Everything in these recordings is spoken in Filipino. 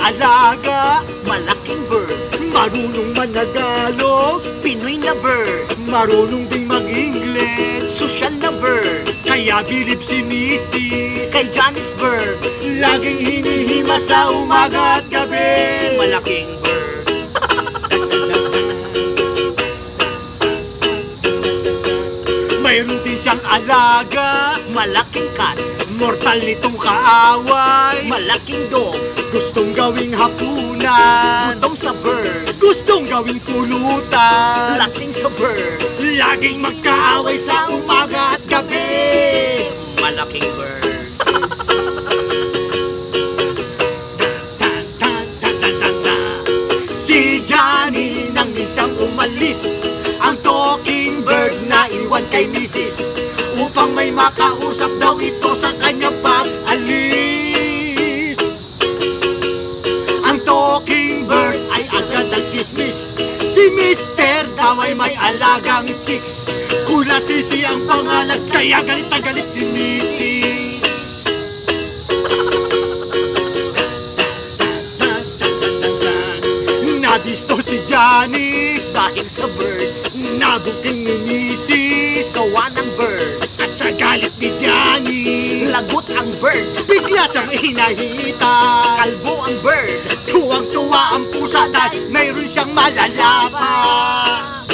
alaga, malaking bird. marunong managalog, Pinoy na bird, marunong ding mag-Ingles. social na bird. Kaya bilib si Mrs. Kay Janice Bird, Laging hinihima sa umaga at gabi. malaking bird. Mayroon din siyang alaga, Malaking cat, mortal nitong kaaway. malaking dog. Gustong gawing hapunan, Gutom sa bird, gustong gawing pulutan. lasing sa bird. Laging magkaaway sa umaga at gabi. Malaking bird. Si Johnny nang minsan umalis, ang talking bird na iwan kay Mrs. Upang may makausap daw ito sa kanyang pag-alis. Ang talking bird ay agad nagchismis, si Mister daw ay may alagang chicks. Kulasisi ang pangalan, kaya galit na galit si Mrs. Nadisto si Johnny Dahil sa bird, nabuking ni Mrs. gawa ng bird. At sa galit ni Johnny, Lagot ang bird, bigla siyang hinahita. kalbo ang bird. Tuwang-tuwa ang pusa dahil mayroon siyang malalaman.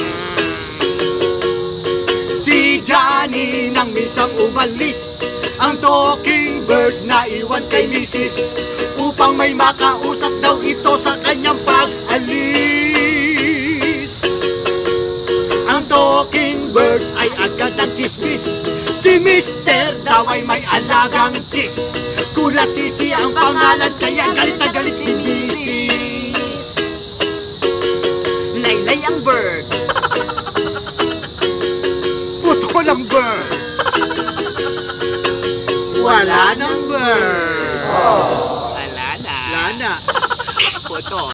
Si Johnny nang minsang umalis, ang talking bird na iwan kay Mrs. Upang may makausap daw ito sa kanyang pag-alis. Ang talking bird ay agad nagchismis, si Mister daw ay may alagang chicks. Kulasisi ang pangalan, kaya galit na galit si Mrs. Laylay ang bird, Putol ang bird, wala nang bird. wala na. Wala na. Puto.